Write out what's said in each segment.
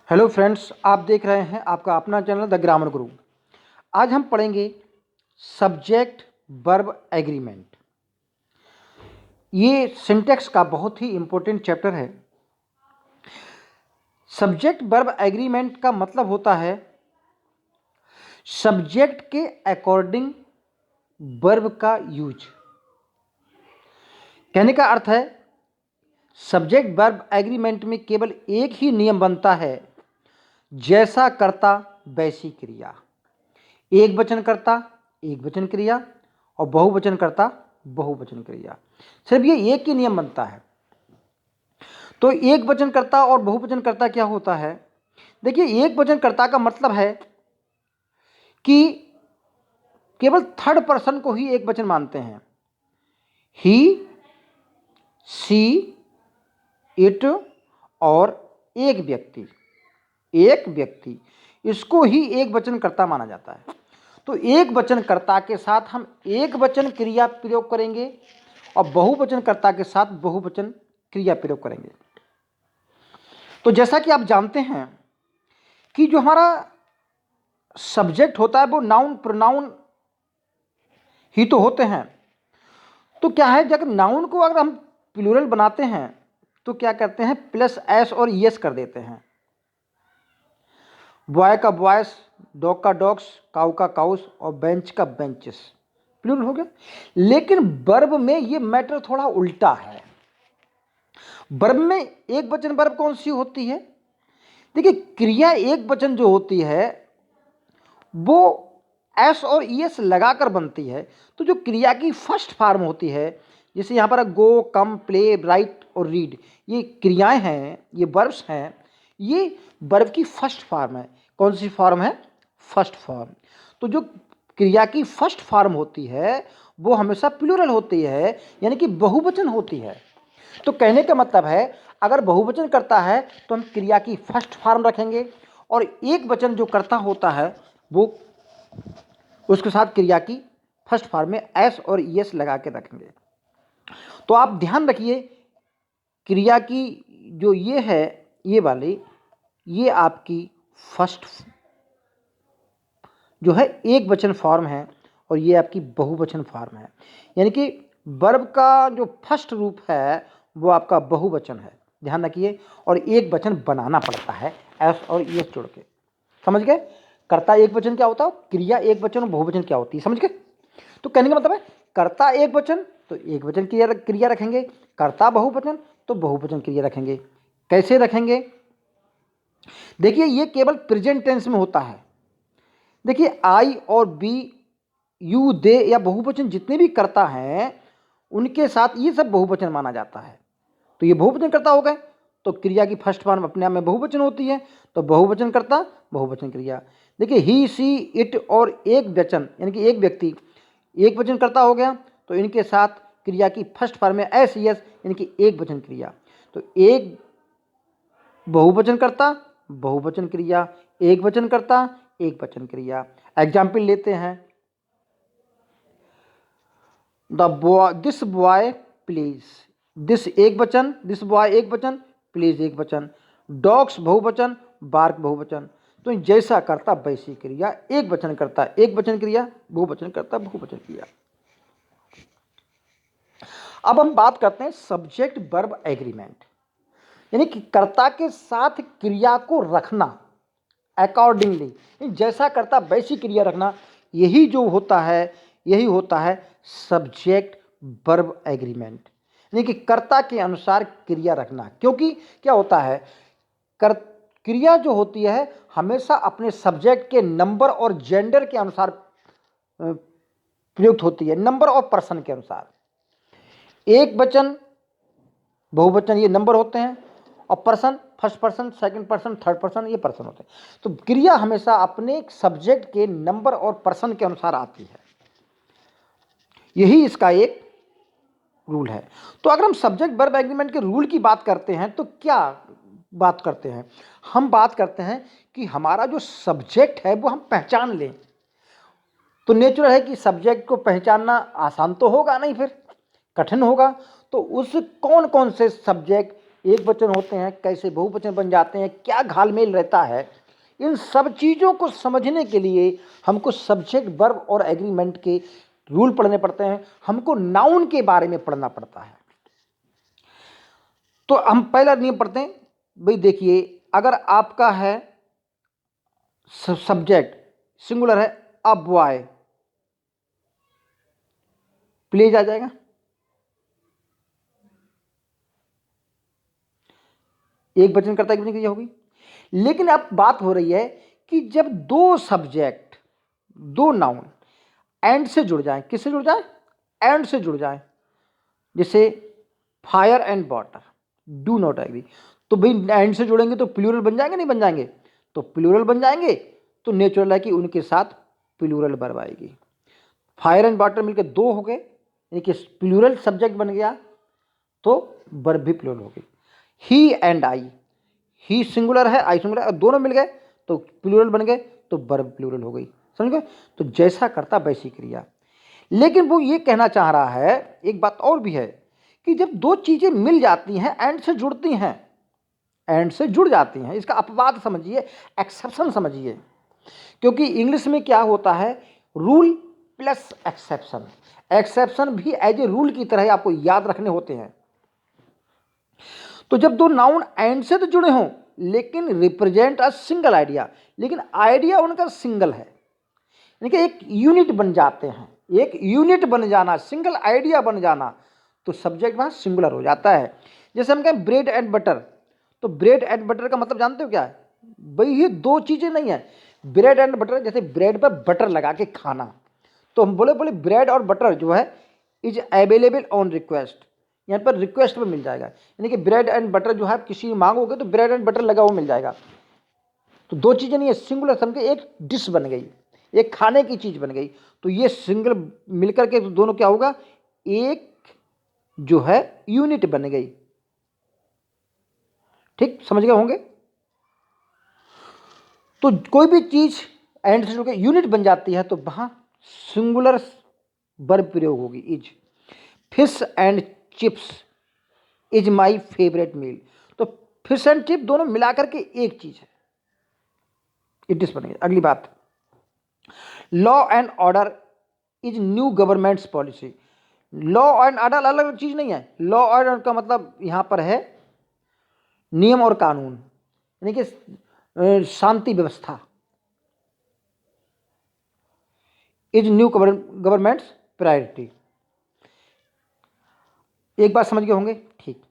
Hello friends, आप देख रहे हैं आपका अपना चैनल द ग्रामर गुरु। आज हम पढ़ेंगे सब्जेक्ट वर्ब एग्रीमेंट। ये सिंटेक्स का बहुत ही इम्पोर्टेंट चैप्टर है। सब्जेक्ट वर्ब एग्रीमेंट का मतलब होता है सब्जेक्ट के अकॉर्डिंग वर्ब का यूज। कहने का अर्थ है सब्जेक्ट वर्ब एग्रीमेंट में केवल एक ही नियम बनता है, जैसा कर्ता वैसी क्रिया। एक वचन कर्ता एक वचन क्रिया और बहुवचन कर्ता बहुवचन क्रिया, सिर्फ ये एक ही नियम बनता है। तो एक वचन कर्ता और बहुवचन कर्ता क्या होता है? देखिए, एक वचन कर्ता का मतलब है कि केवल थर्ड पर्सन को ही एक वचन मानते हैं। ही, सी, इट और एक व्यक्ति इसको ही एक वचन कर्ता माना जाता है। तो एक वचन कर्ता के साथ हम एक वचन क्रिया प्रयोग करेंगे और बहुवचन कर्ता के साथ बहुवचन क्रिया प्रयोग करेंगे। तो जैसा कि आप जानते हैं कि जो हमारा सब्जेक्ट होता है वो नाउन प्रोनाउन ही तो होते हैं। तो क्या है, जब नाउन को अगर हम प्लूरल बनाते हैं तो क्या करते हैं, प्लस एस और यस कर देते हैं। बॉय का बॉयस, डॉग का डॉग्स, काऊ का काउस और बेंच का बेंचेस, प्लूरल हो गया। लेकिन वर्ब में ये मैटर थोड़ा उल्टा है। वर्ब में एक वचन वर्ब कौन सी होती है? देखिए, क्रिया एक वचन जो होती है वो एस और ईएस लगाकर बनती है। तो जो क्रिया की फर्स्ट फॉर्म होती है, जैसे यहाँ पर गो, कम, प्ले, राइट और रीड, ये क्रियाएं हैं, ये वर्ब्स हैं, ये वर्ब की फर्स्ट फॉर्म है। कौन सी फॉर्म है? First form. तो जो क्रिया की फर्स्ट फॉर्म होती है वो हमेशा प्लूरल होती है, यानी कि बहुवचन होती है। तो कहने का मतलब है अगर बहुवचन करता है तो हम क्रिया की फर्स्ट फॉर्म रखेंगे और एक वचन जो करता होता है वो उसके साथ क्रिया की फर्स्ट फॉर्म में एस और ईएस लगा के रखेंगे। तो आप ध्यान रखिए, क्रिया की जो ये है, ये वाली, ये आपकी फर्स्ट जो है एक वचन फॉर्म है और ये आपकी बहुवचन फॉर्म है। यानी कि वर्ब का जो फर्स्ट रूप है वो आपका बहुवचन है, ध्यान रखिए। और एक वचन बनाना पड़ता है एस और ईएस जोड़ के, समझ गए? कर्ता एक वचन क्या होता है, क्रिया एक वचन और बहुवचन क्या होती है, समझ गए? तो कहने का मतलब है कर्ता एक वचन तो एक वचन क्रिया रखेंगे, कर्ता बहुवचन तो बहुवचन क्रिया रखेंगे। कैसे रखेंगे? देखिए, ये केवल प्रेजेंट टेंस में होता है। देखिए, आई और बी, यू, दे या बहुवचन जितने भी कर्ता हैं उनके साथ ये सब बहुवचन माना जाता है। तो ये बहुवचन कर्ता हो गए, तो क्रिया की फर्स्ट फॉर्म अपने आप में बहुवचन होती है, तो बहुवचन कर्ता बहुवचन क्रिया। देखिए, ही, सी, इट और एक वचन यानी कि एक व्यक्ति एक वचन कर्ता हो गया, तो इनके साथ क्रिया की फर्स्ट फॉर्म में एस यस यानी कि एक वचन क्रिया। तो एक बहुवचन कर्ता बहुवचन क्रिया, एक वचन कर्ता एक वचन क्रिया। एग्जाम्पल लेते हैं, दिस बॉय प्लीज, दिस एक वचन, दिस बॉय एक वचन, प्लीज एक वचन, डॉग्स बहुवचन, बार्क बहुवचन। तो जैसा करता वैसी क्रिया, एक वचन करता एक वचन क्रिया, बहुवचन करता बहुवचन क्रिया। अब हम बात करते हैं सब्जेक्ट वर्ब एग्रीमेंट, यानी कि कर्ता के साथ क्रिया को रखना अकॉर्डिंगली, जैसा करता वैसी क्रिया रखना, यही जो होता है यही होता है सब्जेक्ट वर्ब एग्रीमेंट, यानी कि कर्ता के अनुसार क्रिया रखना। क्योंकि क्या होता है, क्रिया जो होती है हमेशा अपने सब्जेक्ट के नंबर और जेंडर के अनुसार प्रयुक्त होती है, नंबर और पर्सन के अनुसार। एक वचन बहुवचन ये नंबर होते हैं और person first person, second person, third person ये पर्सन होते हैं। तो क्रिया हमेशा अपने सब्जेक्ट के नंबर और पर्सन के अनुसार आती है, यही इसका एक रूल है। तो अगर हम सब्जेक्ट वर्ब एग्रीमेंट के रूल की बात करते हैं तो क्या बात करते हैं? हम बात करते हैं कि हमारा जो सब्जेक्ट है वो हम पहचान लें। तो नेचुरल है कि सब्जेक्ट को पहचानना आसान तो होगा नहीं, फिर कठिन होगा। तो उस कौन कौन से सब्जेक्ट एक वचन होते हैं, कैसे बहुवचन बन जाते हैं, क्या घालमेल रहता है, इन सब चीज़ों को समझने के लिए हमको सब्जेक्ट, वर्ब और एग्रीमेंट के रूल पढ़ने पड़ते हैं, हमको नाउन के बारे में पढ़ना पड़ता है। तो हम पहला नियम पढ़ते हैं। भाई देखिए, अगर आपका है सब्जेक्ट सिंगुलर है, अ बॉय, प्लेज आ जाएगा। एक वचन करता है, एक वचन क्रिया होगी। लेकिन अब बात हो रही है कि जब दो सब्जेक्ट, दो नाउन एंड से जुड़ जाए, किससे जुड़ जाए? एंड से जुड़ जाए। जैसे fire and water, do not agree, तो भाई एंड से जुड़ेंगे तो प्लूरल बन जाएंगे, नहीं बन जाएंगे? तो प्लूरल बन जाएंगे, तो नेचुरल है कि उनके साथ प्लूरल वर्ब आएगी। फायर एंड वाटर मिलकर दो हो गए, यानी कि प्लूरल सब्जेक्ट बन गया, तो वर्ब भी प्लूरल हो गई। ही एंड आई, ही सिंगुलर है, आई सिंगुलर है, दोनों मिल गए तो प्लूरल बन गए, तो वर्ब प्लूरल हो गई। समझ गए? तो जैसा करता वैसी क्रिया। लेकिन वो ये कहना चाह रहा है, एक बात और भी है कि जब दो चीजें मिल जाती हैं, एंड से जुड़ती हैं, एंड से जुड़ जाती हैं, इसका अपवाद समझिए, एक्सेप्शन समझिए। क्योंकि इंग्लिश में क्या होता है, रूल प्लस एक्सेप्शन। एक्सेप्शन भी एज ए रूल की तरह आपको याद रखने होते हैं। तो जब दो नाउन एंड से तो जुड़े हों, लेकिन रिप्रेजेंट अ सिंगल आइडिया, लेकिन आइडिया उनका सिंगल है, यानी कि एक यूनिट बन जाते हैं। एक यूनिट बन जाना, सिंगल आइडिया बन जाना, तो सब्जेक्ट वहां सिंगुलर हो जाता है। जैसे हम कहें ब्रेड एंड बटर, तो ब्रेड एंड बटर का मतलब जानते हो क्या है? भाई ये दो चीजें नहीं है। ब्रेड एंड बटर, जैसे ब्रेड पर बटर लगा के खाना, तो हम बोले ब्रेड और बटर जो है इज अवेलेबल ऑन रिक्वेस्ट, यहाँ पर रिक्वेस्ट में मिल जाएगा। यानी कि ब्रेड एंड बटर जो है आप किसी मांगोगे तो ब्रेड एंड बटर लगा हुआ मिल जाएगा। तो दो चीज़ें नहीं है, सिंगुलर समझे, एक डिश बन गई, एक खाने की चीज़ बन गई। तो ये सिंगल मिलकर के तो दोनों क्या होगा, एक जो है यूनिट बन गई। ठीक समझ गए होंगे? तो कोई भी चीज़ एंड से जुड़ के यूनिट बन जाती है तो वहां सिंगुलर वर्ब प्रयोग होगी, is. Fish and chips is my favourite meal, तो फिश एंड चिप दोनों मिलाकर के एक चीज है, इट इज बनेगी। अगली बात, law and order is new governments policy. Law and order अलग अलग चीज नहीं है। लॉ ऑर्डर का मतलब यहां पर है नियम और कानून, यानी कि शांति व्यवस्था। Is new governments priority. एक बात समझ गए होंगे? ठीक।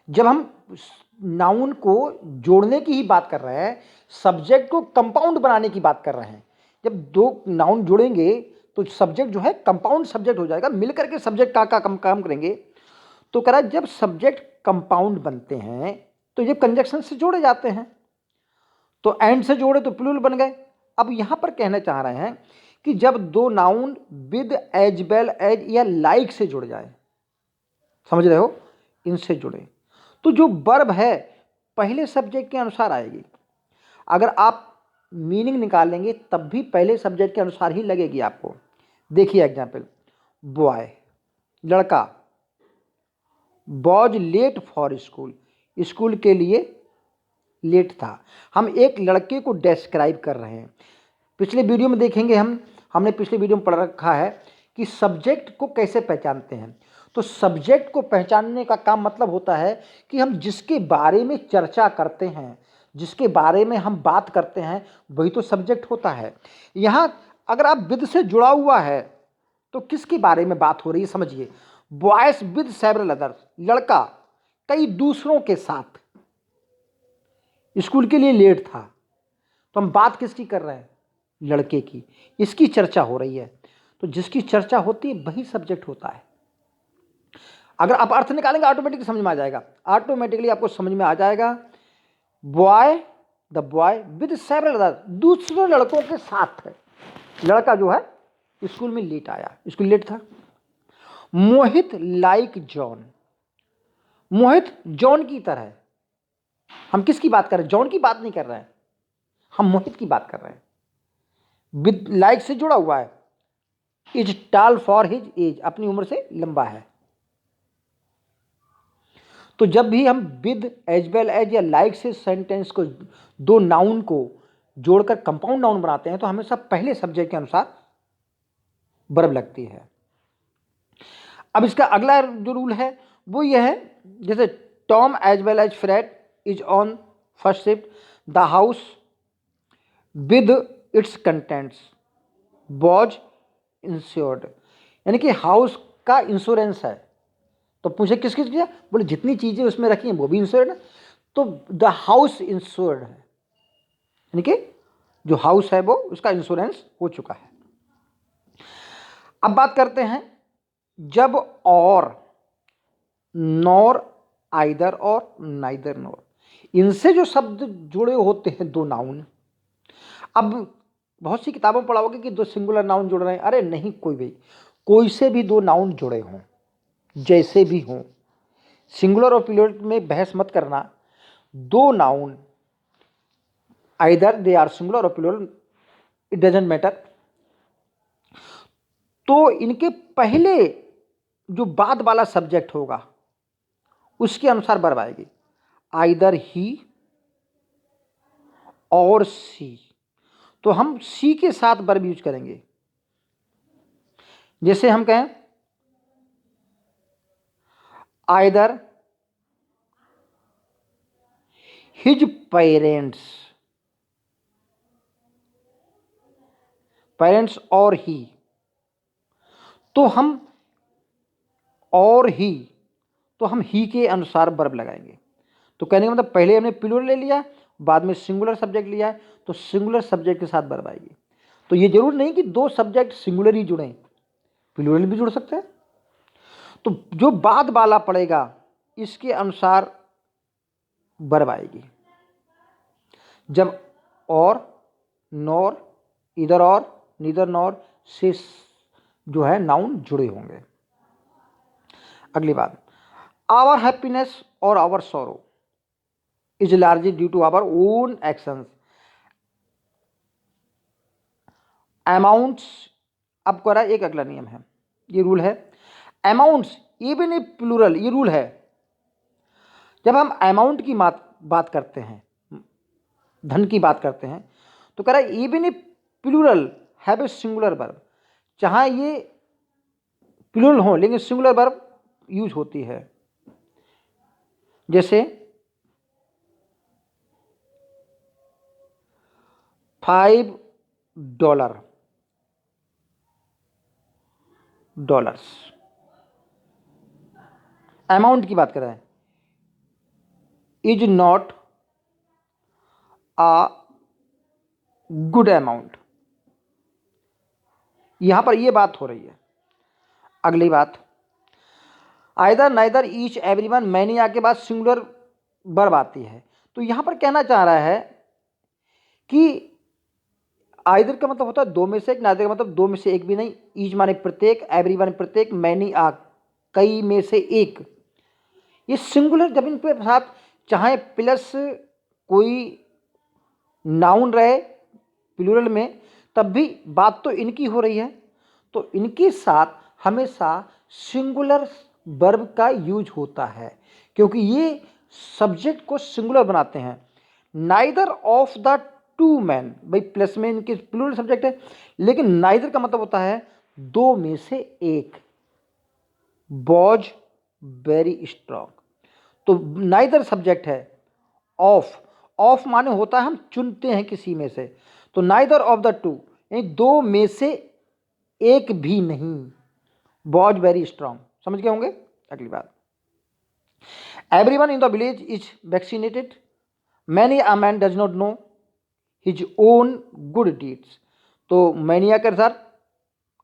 जब हम नाउन को जोड़ने की ही बात कर रहे हैं, सब्जेक्ट को कंपाउंड बनाने की बात कर रहे हैं, जब दो नाउन जुड़ेंगे तो सब्जेक्ट जो है कंपाउंड सब्जेक्ट हो जाएगा, मिलकर के सब्जेक्ट का काम करेंगे। तो कह रहा है जब सब्जेक्ट कंपाउंड बनते हैं तो जब कंजक्शन से जोड़े जाते हैं, तो एंड से जोड़े तो प्लूरल बन गए। अब यहां पर कहना चाह रहे हैं कि जब दो noun with as well as या लाइक से जुड़ जाए, समझ रहे हो, इनसे जुड़े, तो जो वर्ब है पहले सब्जेक्ट के अनुसार आएगी। अगर आप मीनिंग निकालेंगे तब भी पहले सब्जेक्ट के अनुसार ही लगेगी आपको। देखिए एग्जाम्पल, बॉय लड़का, was late for school, school के लिए लेट था। हम एक लड़के को डिस्क्राइब कर रहे हैं। पिछले वीडियो में देखेंगे, हमने पिछले वीडियो में पढ़ रखा है कि सब्जेक्ट को कैसे पहचानते हैं। तो सब्जेक्ट को पहचानने का काम मतलब होता है कि हम जिसके बारे में चर्चा करते हैं, जिसके बारे में हम बात करते हैं, वही तो सब्जेक्ट होता है। यहाँ अगर आप विद से जुड़ा हुआ है तो किसके बारे में बात हो रही है समझिए, बॉयज विद सेवरल अदर्स, लड़का कई दूसरों के साथ स्कूल के लिए लेट था। तो हम बात किसकी कर रहे हैं, लड़के की, इसकी चर्चा हो रही है। तो जिसकी चर्चा होती है वही सब्जेक्ट होता है। अगर आप अर्थ निकालेंगे ऑटोमेटिकली समझ में आ जाएगा, ऑटोमेटिकली आपको समझ में आ जाएगा। Boy, the boy with several others, दूसरे लड़कों के साथ है। लड़का जो है स्कूल में लेट आया, स्कूल लेट था। मोहित लाइक जॉन, मोहित जॉन की तरह। हम किसकी बात कर रहे हैं, जॉन की बात नहीं कर रहे हैं, हम मोहित की बात कर रहे हैं। विद लाइक से जुड़ा हुआ है। Is tall for his age, अपनी उम्र से लंबा है। तो जब भी हम विद, एज वेल एज या लाइक से सेंटेंस को, दो नाउन को जोड़कर कंपाउंड नाउन बनाते हैं तो हमेशा पहले सब्जेक्ट के अनुसार वर्ब लगती है। अब इसका अगला जो रूल है वो ये है, जैसे Tom as well as Fred is on first shift, the house with its contents was insured, यानी कि हाउस का इंश्योरेंस है। तो पूछे किस किस किया, बोले जितनी चीज़ें उसमें रखी हैं वो भी इंश्योर्ड है, तो द हाउस इंश्योर्ड है, यानी कि जो हाउस है वो उसका इंश्योरेंस हो चुका है। अब बात करते हैं जब और, नॉर, आइदर और नाइदर नॉर, इनसे जो शब्द जुड़े होते हैं दो नाउन। अब बहुत सी किताबों में पढ़ा होगा कि दो सिंगुलर नाउन जुड़ रहे हैं, अरे नहीं, कोई से भी दो नाउन जुड़े हों, जैसे भी हों, सिंगुलर और प्लूरल में बहस मत करना। दो noun either they are singular और प्लूरल, इट डजंट मैटर, तो इनके पहले जो बाद वाला सब्जेक्ट होगा उसके अनुसार वर्ब आएगी, आइदर ही और सी। तो हम सी के साथ वर्ब यूज करेंगे। जैसे हम कहें आइदर हिज पेरेंट्स और ही, तो हम और ही के अनुसार वर्ब लगाएंगे। तो कहने का मतलब पहले हमने प्लूरल ले लिया, बाद में सिंगुलर सब्जेक्ट लिया है, तो सिंगुलर सब्जेक्ट के साथ वर्ब आएगी। तो ये जरूर नहीं कि दो सब्जेक्ट सिंगुलर ही जुड़े, प्लूरल भी जुड़ सकते हैं। तो जो बाद वाला पड़ेगा इसके अनुसार वर्ब आएगी। जब और, नॉर, इधर और, नीदर नॉर से जो है नाउन जुड़े होंगे। अगली बात, आवर हैप्पीनेस और our sorrow is largely due to our own actions. Amounts, अब करा एक अगला नियम है, ये रूल है, अमाउंट्स इवन ए प्लूरल, ये रूल है जब हम अमाउंट की बात करते हैं, धन की बात करते हैं, तो कह रहा है even a plural have a singular verb, चाहे ये प्लूरल हो लेकिन सिंगुलर वर्ब यूज होती है। जैसे $5 अमाउंट की बात कर रहे हैं, is not a good amount, यहां पर यह बात हो रही है। अगली बात, either, neither, each, everyone, many आके बाद सिंगुलर वर्ब आती है। तो यहां पर कहना चाह रहा है कि आइदर का मतलब होता है दो में से एक, नाइदर का मतलब दो में से एक भी नहीं, ईच माने प्रत्येक, एवरीवन प्रत्येक, मैनी कई में से एक। ये सिंगुलर जब इनके साथ चाहे प्लस कोई नाउन रहे प्लूरल में, तब भी बात तो इनकी हो रही है, तो इनके साथ हमेशा सिंगुलर वर्ब का यूज होता है, क्योंकि ये सब्जेक्ट को सिंगुलर बनाते हैं। Neither of the two man, भाई प्लस में इनके प्लूरल सब्जेक्ट है, लेकिन नाइदर का मतलब होता है दो में से एक, वॉज वेरी स्ट्रांग, तो नाइदर सब्जेक्ट है, ऑफ माने होता है हम चुनते हैं किसी में से, तो नाइदर ऑफ द टू यानी दो में से एक भी नहीं, वॉज वेरी स्ट्रांग, समझ गए होंगे। अगली बात, everyone in the village is vaccinated, many a man does not know his own good deeds, तो मैनिया के अनुसार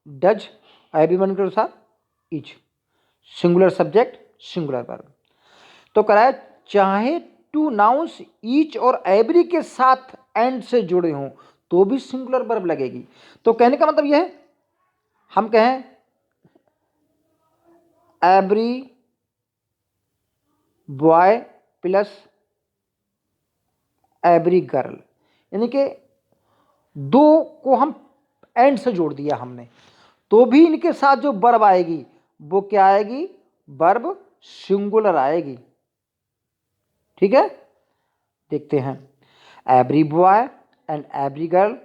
डज, एवरीवन के अनुसार is, singular subject singular verb. तो कराया चाहे टू नाउंस ईच और एवरी के साथ एंड से जुड़े हों तो भी सिंगुलर वर्ब लगेगी। तो कहने का मतलब यह है, हम कहें every boy plus every girl, यानी कि दो को हम एंड से जोड़ दिया हमने, तो भी इनके साथ जो वर्ब आएगी वो क्या आएगी, वर्ब सिंगुलर आएगी। ठीक है, देखते हैं। Every boy and every girl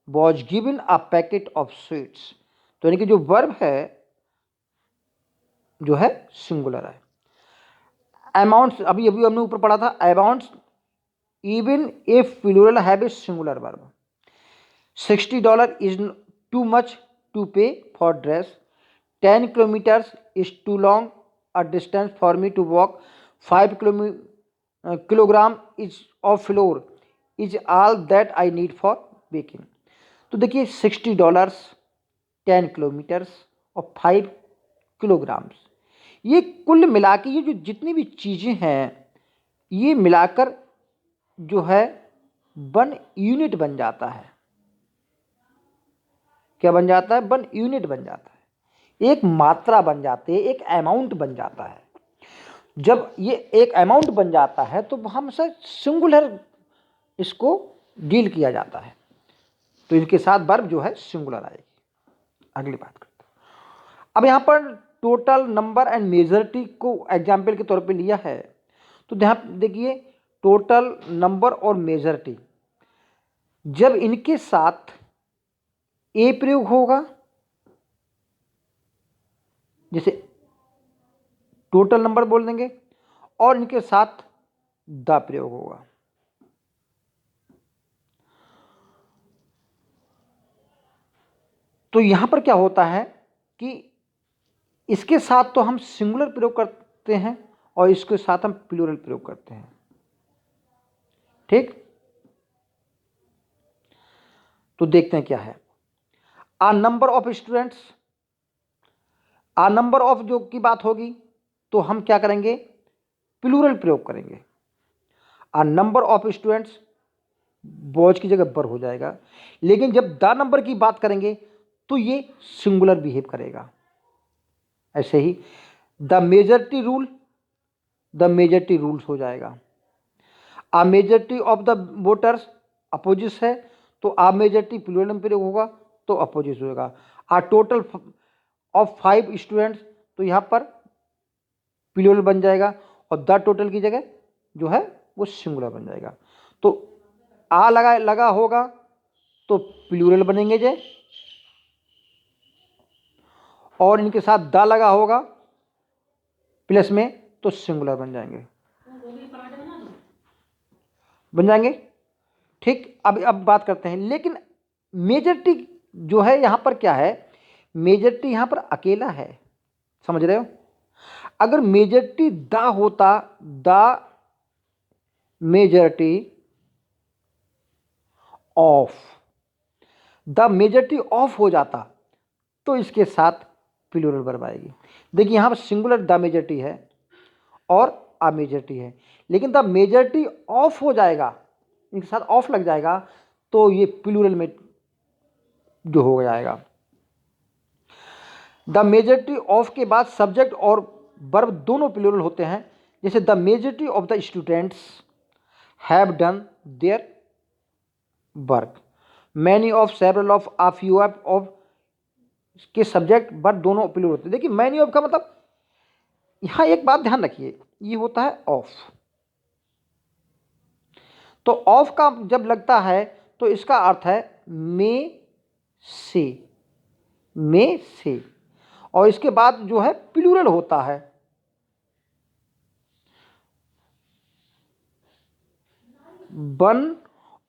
was given a packet of sweets. तो यानी कि जो वर्ब है जो है सिंगुलर है। अमाउंट्स अभी अभी हमने ऊपर पढ़ा था, amounts even if plural have a singular verb. $60 is too much to pay for dress. 10 kilometers is too long a distance for me to walk. 5 kilogram is of flour is all that I need for baking. तो देखिए $60, 10 kilometres और 5 kilograms, ये कुल मिला के ये जो जितनी भी चीज़ें हैं ये मिलाकर जो है 1 यूनिट बन जाता है। क्या बन जाता है? 1 यूनिट बन जाता है, एक मात्रा बन जाती है, एक अमाउंट बन जाता है। जब ये एक अमाउंट बन जाता है तो हमसे सिंगुलर इसको डील किया जाता है, तो इसके साथ वर्ब जो है सिंगुलर आएगी। अगली बात करते हैं। अब यहाँ पर टोटल, नंबर एंड मेजॉरिटी को एग्जाम्पल के तौर पे लिया है, तो ध्यान देखिए टोटल, नंबर और मेजॉरिटी जब इनके साथ ए प्रयोग होगा, जैसे टोटल नंबर बोल देंगे, और इनके साथ द प्रयोग होगा। तो यहां पर क्या होता है कि इसके साथ तो हम सिंगुलर प्रयोग करते हैं और इसके साथ हम प्लूरल प्रयोग करते हैं। ठीक, तो देखते हैं क्या है। A number of students, a number of जो की बात होगी तो हम क्या करेंगे? प्लूरल प्रयोग करेंगे। आ नंबर ऑफ स्टूडेंट्स बॉयज की जगह बर हो जाएगा, लेकिन जब द नंबर की बात करेंगे तो ये सिंगुलर बिहेव करेगा। ऐसे ही the majority rule, the majority rules हो जाएगा। A majority of the voters opposite है, तो आ मेजॉरिटी प्लूरल में प्रयोग होगा तो अपोजिट होगा। आ टोटल ऑफ 5 स्टूडेंट्स, तो यहाँ पर प्लूरल बन जाएगा और द टोटल की जगह जो है वो सिंगुलर बन जाएगा। तो आ लगा होगा तो प्लूरल बनेंगे जे, और इनके साथ द लगा होगा प्लस में तो सिंगुलर बन जाएंगे, बन जाएंगे। ठीक, अब बात करते हैं, लेकिन मेजॉरिटी जो है यहाँ पर क्या है? मेजॉरिटी यहाँ पर अकेला है, समझ रहे हो? अगर मेजॉरिटी द होता, the majority of, the majority of हो जाता तो इसके साथ प्लूरल वर्ब आएगी। देखिए यहाँ पर सिंगुलर द मेजॉरिटी है और आ मेजॉरिटी है, लेकिन द मेजॉरिटी ऑफ हो जाएगा, इनके साथ ऑफ लग जाएगा तो ये प्लूरल में जो हो जाएगा। द मेजॉरिटी ऑफ के बाद सब्जेक्ट और वर्ब दोनों प्लूरल होते हैं, जैसे the majority of the students have done their work, many of, several of, uh few of के सब्जेक्ट वर्ब दोनों प्लूरल होते हैं। देखिए मैनी ऑफ का मतलब, यहां एक बात ध्यान रखिए, ये होता है ऑफ। तो ऑफ का जब लगता है तो इसका अर्थ है में से, में से, और इसके बाद जो है प्लूरल होता है। वन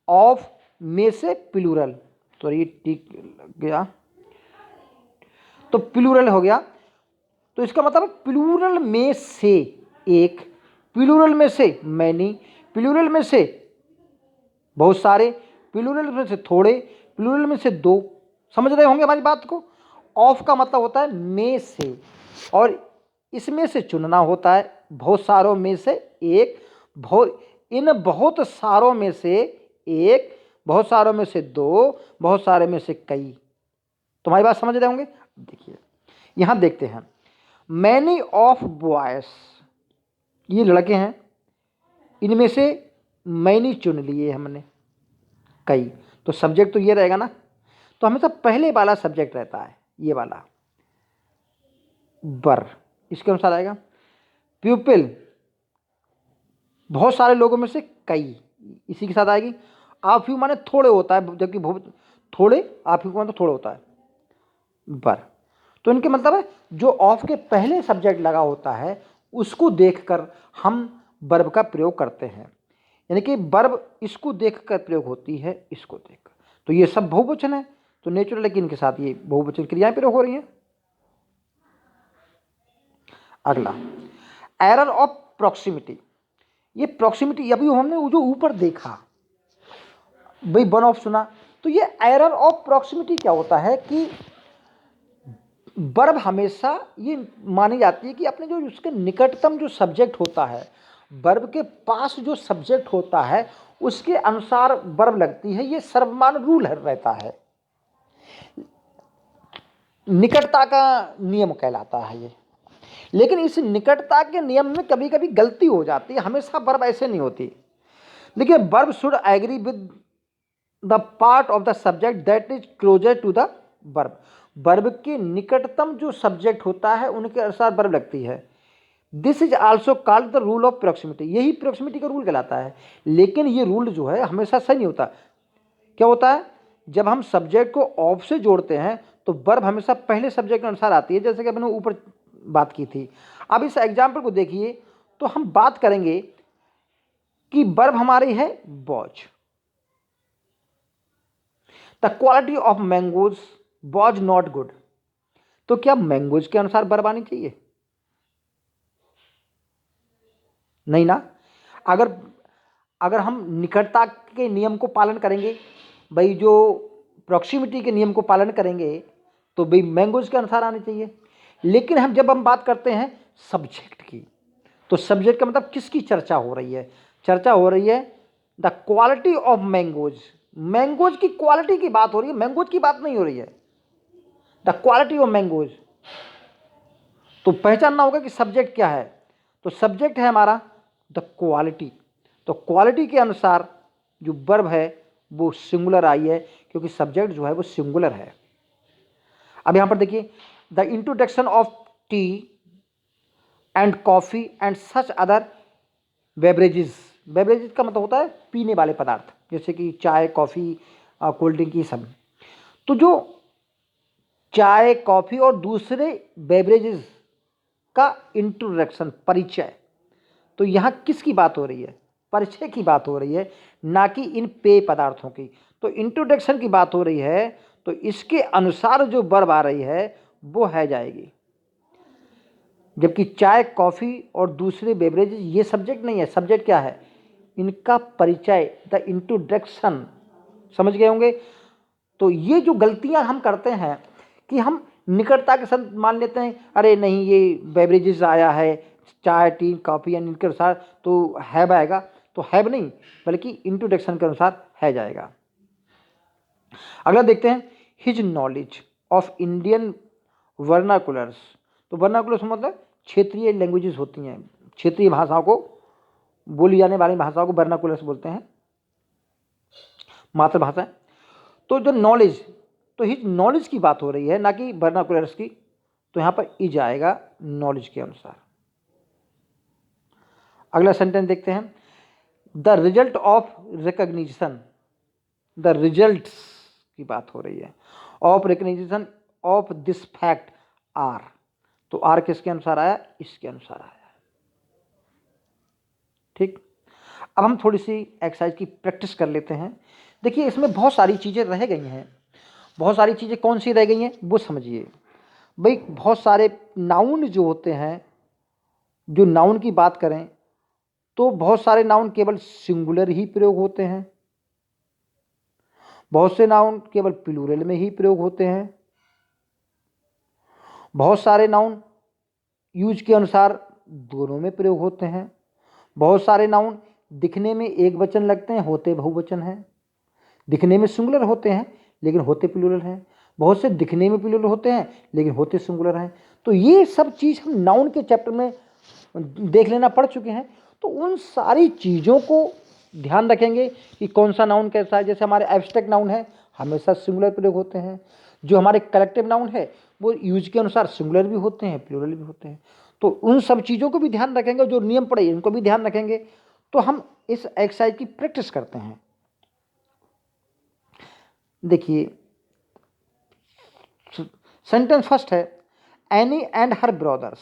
ऑफ में से प्लूरल, तो ये ठीक गया, तो प्लूरल हो गया। तो इसका मतलब प्लूरल में से एक, प्लूरल में से मैनी, प्लूरल में से बहुत सारे, प्लूरल में से थोड़े, प्लूरल में से दो। समझ रहे होंगे हमारी बात को? ऑफ का मतलब होता है में से, और इसमें से चुनना होता है, बहुत सारों में से एक, इन बहुत सारों में से एक, बहुत सारों में से दो, बहुत सारे में से कई। तुम्हारी बात समझ रहे होंगे? देखिए यहां देखते हैं, मैनी ऑफ बॉयज, ये लड़के हैं, इनमें से मैनी चुन लिए हमने, कई, तो सब्जेक्ट तो ये रहेगा ना, तो हमेशा पहले वाला सब्जेक्ट रहता है, ये वाला बर, इसके अनुसार आएगा। प्यूपिल, बहुत सारे लोगों में से कई इसी के साथ आएगी। आ फ्यू माने थोड़े होता है, जबकि थोड़े, आ फ्यू का मतलब थोड़े होता है। बर, तो इनके मतलब है जो ऑफ के पहले सब्जेक्ट लगा होता है उसको देखकर हम वर्ब का प्रयोग करते हैं, यानी कि वर्ब इसको देखकर प्रयोग होती है, इसको देखकर। तो ये सब बहुवचन है, तो नेचुरल है कि इनके साथ ये बहुवचन क्रियाएं प्रयोग हो रही हैं। अगला, एरर ऑफ प्रॉक्सिमिटी। ये प्रॉक्सिमिटी अभी हमने वो जो ऊपर देखा भाई, वन ऑफ सुना, तो ये एरर ऑफ प्रॉक्सिमिटी क्या होता है कि वर्ब हमेशा ये मानी जाती है कि अपने जो उसके निकटतम जो सब्जेक्ट होता है, वर्ब के पास जो सब्जेक्ट होता है उसके अनुसार वर्ब लगती है। ये सर्वमान्य रूल रहता है, निकटता का नियम कहलाता है ये। लेकिन इस निकटता के नियम में कभी कभी गलती हो जाती है, हमेशा वर्ब ऐसे नहीं होती। देखिए, verb should agree with the part of the subject that is closer to the verb. Verb के निकटतम जो सब्जेक्ट होता है उनके अनुसार वर्ब लगती है। This is also called the rule of proximity. यही प्रॉक्सिमिटी का रूल कहलाता है। लेकिन ये रूल जो है हमेशा सही नहीं होता। क्या होता है, जब हम सब्जेक्ट को ऑफ से जोड़ते हैं तो वर्ब हमेशा पहले सब्जेक्ट के अनुसार आती है, जैसे कि मैंने ऊपर बात की थी। अब इस एग्जाम्पल को देखिए तो हम बात करेंगे कि वर्ब हमारी है watch. The quality of mangoes was not good. तो क्या मैंगोज के अनुसार वर्ब आनी चाहिए? नहीं ना। अगर अगर हम निकटता के नियम को पालन करेंगे, भाई जो प्रॉक्सिमिटी के नियम को पालन करेंगे, तो भाई मैंगोज के अनुसार आनी चाहिए। लेकिन हम बात करते हैं सब्जेक्ट की, तो सब्जेक्ट का मतलब किसकी चर्चा हो रही है? चर्चा हो रही है the quality of mangoes. Mangoes की क्वालिटी की बात हो रही है, मैंगोज की बात नहीं हो रही है। द क्वालिटी ऑफ मैंगोज, तो पहचानना होगा कि सब्जेक्ट क्या है। तो सब्जेक्ट है हमारा द क्वालिटी, तो क्वालिटी के अनुसार जो वर्ब है वो सिंगुलर आई है, क्योंकि सब्जेक्ट जो है वो सिंगुलर है। अब यहां पर देखिए, the introduction of T and coffee and such other beverages. Beverages का मतलब होता है पीने वाले पदार्थ, जैसे कि चाय, कॉफ़ी, कोल्ड ड्रिंक, ये सब। तो जो चाय, कॉफ़ी और दूसरे बेवरेजेस का इंट्रोडक्शन, परिचय, तो यहाँ किसकी बात हो रही है? परिचय की बात हो रही है, ना कि इन पेय पदार्थों की। तो इंट्रोडक्शन की बात हो रही है, तो इसके अनुसार जो वर्ब आ रही है वो है जाएगी। जबकि चाय, कॉफ़ी और दूसरे बेवरेज ये सब्जेक्ट नहीं है। सब्जेक्ट क्या है? इनका परिचय, द इंट्रोडक्शन। समझ गए होंगे। तो ये जो गलतियां हम करते हैं कि हम निकटता के साथ मान लेते हैं, अरे नहीं ये बेवरेजेस आया है, चाय, टी, कॉफ़ी, यानी इनके अनुसार तो हैव आएगा। तो हैव नहीं, बल्कि इंट्रोडक्शन के अनुसार है जाएगा। अगला देखते हैं, हिज नॉलेज ऑफ इंडियन वर्नाकुलर्स। तो वर्नाकुलर्स मतलब क्षेत्रीय लैंग्वेजेस होती हैं, क्षेत्रीय भाषाओं को, बोली जाने वाली भाषाओं को वर्नाकुलर्स बोलते हैं, मातृभाषा। तो जो नॉलेज, तो हिज नॉलेज की बात हो रही है, ना कि वर्नाकुलर्स की। तो यहाँ पर इज आएगा नॉलेज के अनुसार। अगला सेंटेंस देखते हैं, the result of recognition. The results की बात हो रही है, of recognition of this fact are. तो आर किसके अनुसार आया? इसके अनुसार आया। ठीक, अब हम थोड़ी सी एक्सरसाइज की प्रैक्टिस कर लेते हैं। देखिए, इसमें बहुत सारी चीज़ें रह गई हैं। बहुत सारी चीज़ें कौन सी रह गई हैं वो समझिए। भाई, बहुत सारे नाउन जो होते हैं, जो नाउन की बात करें तो बहुत सारे नाउन केवल सिंगुलर ही प्रयोग होते हैं, बहुत से नाउन केवल प्लूरल में ही प्रयोग होते हैं, बहुत सारे नाउन यूज के अनुसार दोनों में प्रयोग होते हैं, बहुत सारे नाउन दिखने में एक वचन लगते हैं, होते बहुवचन हैं, दिखने में सिंगुलर होते हैं लेकिन होते प्लूरल हैं, बहुत से दिखने में प्लूरल होते हैं लेकिन होते सिंगुलर हैं। तो ये सब चीज़ हम नाउन के चैप्टर में देख लेना पड़ चुके हैं। तो उन सारी चीज़ों को ध्यान रखेंगे कि कौन सा नाउन कैसा है। जैसे हमारे एब्स्ट्रैक्ट नाउन है, हमेशा सिंगुलर प्रयोग होते हैं। जो हमारे कलेक्टिव नाउन है वो यूज के अनुसार सिंगुलर भी होते हैं, प्लूरल भी होते हैं। तो उन सब चीज़ों को भी ध्यान रखेंगे, जो नियम पड़े इनको भी ध्यान रखेंगे। तो हम इस एक्सरसाइज की प्रैक्टिस करते हैं। देखिए सेंटेंस फर्स्ट है, any and her brothers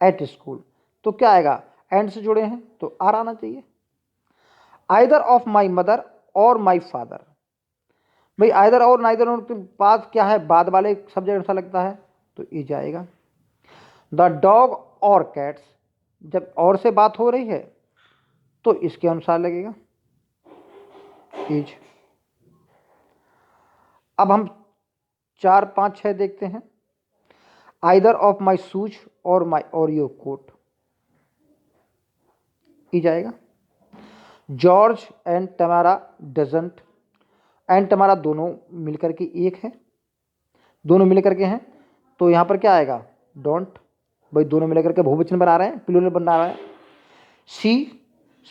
at school. तो क्या आएगा, एंड से जुड़े हैं तो आर आना चाहिए। आइदर ऑफ माई मदर और माई फादर, भाई आइदर और नाइदर और के बाद क्या है, बाद वाले सब्जेक्ट ऐसा लगता है तो ई जाएगा। द डॉग और कैट्स, जब और से बात हो रही है तो इसके अनुसार लगेगा इज। अब हम 4, 5, 6 देखते हैं। आइदर ऑफ माई शूज और माई और योर कोट, ई जाएगा। जॉर्ज एंड टमारा डजंट, एंड टमारा दोनों मिलकर के एक है, दोनों मिलकर के हैं तो यहाँ पर क्या आएगा, डोंट। भाई दोनों मिलकर के बहुवचन बना रहे हैं, प्लूरल बना रहा है। सी,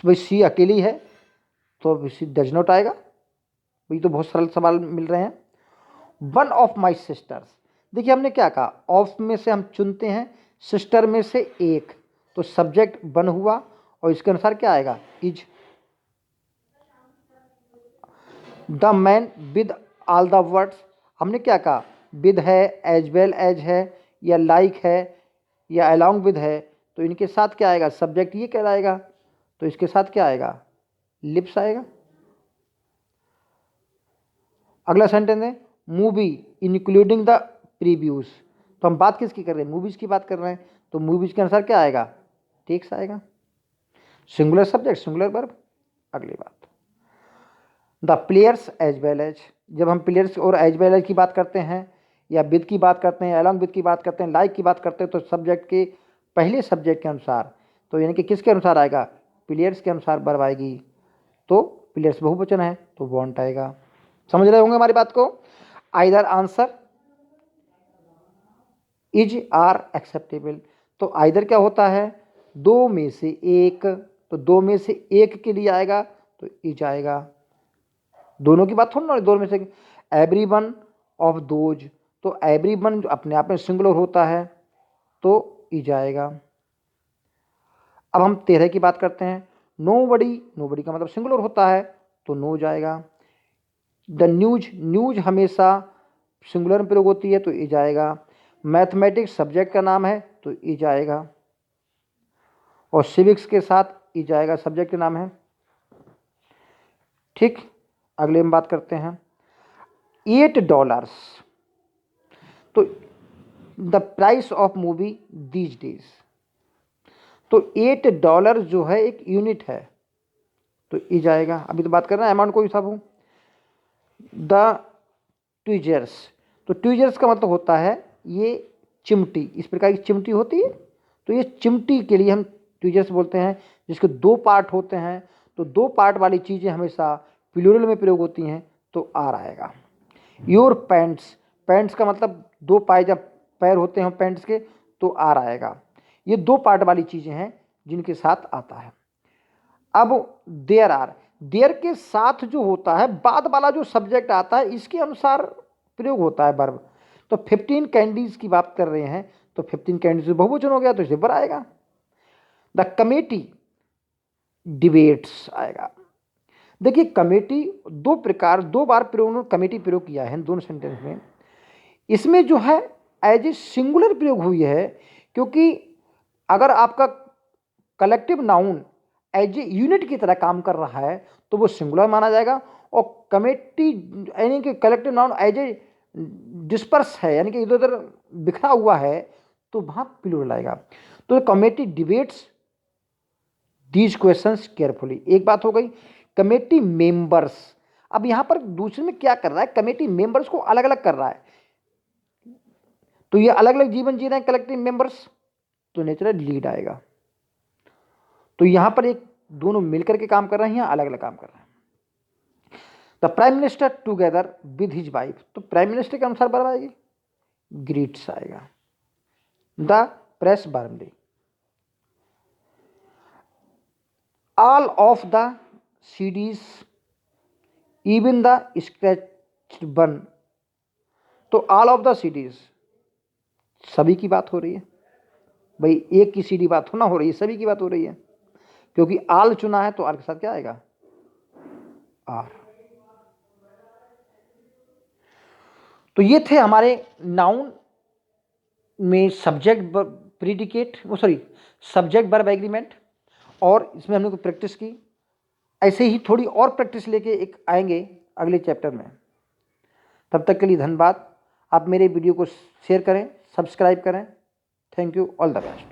भाई सी अकेली है तो सी डज नॉट आएगा। भाई तो बहुत सरल सवाल मिल रहे हैं। वन ऑफ माई सिस्टर्स, देखिए हमने क्या कहा, ऑफ में से हम चुनते हैं, सिस्टर में से एक, तो सब्जेक्ट वन हुआ और इसके अनुसार क्या आएगा, is. The man with all the words, हमने क्या कहा, विद है, एज वेल एज है, या लाइक है, या अलॉन्ग विद है, तो इनके साथ क्या आएगा, सब्जेक्ट ये कहलाएगा, तो इसके साथ क्या आएगा, लिप्स आएगा। अगला सेंटेंस है, मूवी इंक्लूडिंग द प्रीव्यूज, तो हम बात किसकी कर रहे हैं, मूवीज की बात कर रहे हैं, तो मूवीज के अनुसार क्या आएगा, टेक्स आएगा। Singular subject singular verb. अगली बात, the players as well as, जब हम प्लेयर्स और एज वेल एज की बात करते हैं, या विद की बात करते हैं, अलॉन्ग विद की बात करते हैं, लाइक की बात करते हैं, तो सब्जेक्ट के पहले सब्जेक्ट के अनुसार, तो यानी कि किसके अनुसार आएगा, प्लेयर्स के अनुसार वर्ब आएगी, तो प्लेयर्स बहुवचन है तो वांट आएगा। समझ रहे होंगे हमारी बात को। Either answer, is, are acceptable, तो आइदर क्या होता है, दो में से एक, तो दो में से एक के लिए आएगा तो इज आएगा। दोनों की बात थोड़ी ना, दोनों में से। एवरी वन ऑफ दोज, तो एवरी वन जो अपने आप में सिंगुलर होता है तो इज आएगा। अब हम 13 की बात करते हैं। नो बडी, नो बडी का मतलब सिंगुलर होता है तो नो जाएगा। द न्यूज, न्यूज हमेशा सिंगुलर में प्रयोग होती है तो इज आएगा। मैथमेटिक्स सब्जेक्ट का नाम है तो इज आएगा, और सिविक्स के साथ इज आएगा, सब्जेक्ट का नाम है। ठीक, अगले हम बात करते हैं। $8, तो the price of movie these days, तो $8 जो है एक यूनिट है तो इज आएगा। अभी तो बात कर रहे हैं अमाउंट को हिसाब हूँ। द ट्वीजर्स, तो ट्वीजर्स का मतलब होता है ये चिमटी, इस प्रकार की चिमटी होती है, तो ये चिमटी के लिए हम ट्वीजर्स बोलते हैं, जिसके 2 पार्ट होते हैं, तो 2 पार्ट वाली चीज़ें हमेशा प्लूरल में प्रयोग होती हैं तो आर आएगा। योर पैंट्स, पैंट्स का मतलब 2 पाए जब पैर होते हैं पैंट्स के तो आर आएगा। ये 2 पार्ट वाली चीज़ें हैं जिनके साथ आता है। अब देयर आर, देयर के साथ जो होता है बाद वाला जो सब्जेक्ट आता है इसके अनुसार प्रयोग होता है वर्ब। तो 15 कैंडीज की बात कर रहे हैं तो 15 कैंडीज बहुवचन हो गया तो इसे वर आएगा। द कमेटी डिबेट्स आएगा। देखिए कमेटी 2 बार प्रयोग, कमेटी प्रयोग किया है दोनों सेंटेंस में। इसमें जो है एज ए सिंगुलर प्रयोग हुई है, क्योंकि अगर आपका collective noun as a unit की तरह काम कर रहा है तो वो सिंगुलर माना जाएगा, और कमेटी यानी कि collective noun as a disperse है, यानी कि इधर उधर बिखरा हुआ है, तो वहाँ प्लूरल आएगा। तो committee debates these questions carefully, एक बात हो गई। कमेटी मेंबर्स, अब यहाँ पर दूसरे में क्या कर रहा है, कमेटी मेंबर्स को अलग अलग कर रहा है, तो ये अलग अलग जीवन जी रहे हैं कलेक्टिव मेंबर्स, तो नेचुरल लीड आएगा। तो यहां पर एक दोनों मिलकर के काम कर रहे हैं, यहाँ अलग अलग काम कर रहे हैं। The prime minister together with his wife, तो प्राइम मिनिस्टर के अनुसार वर्ब आएगी, ग्रीट्स आएगा। द प्रेस बर्मडे, all of the CDs even the scratch one, तो ऑल ऑफ द सीडीज सभी की बात हो रही है, भाई एक की सीडी बात ना हो रही है, सभी की बात हो रही है। क्योंकि आल चुना है तो आर के साथ क्या आएगा, आर। तो ये थे हमारे नाउन में subject predicate, subject verb agreement, और इसमें हमने कुछ प्रैक्टिस की। ऐसे ही थोड़ी और प्रैक्टिस लेके एक आएंगे अगले चैप्टर में। तब तक के लिए धन्यवाद। आप मेरे वीडियो को शेयर करें, सब्सक्राइब करें। Thank you, all the best.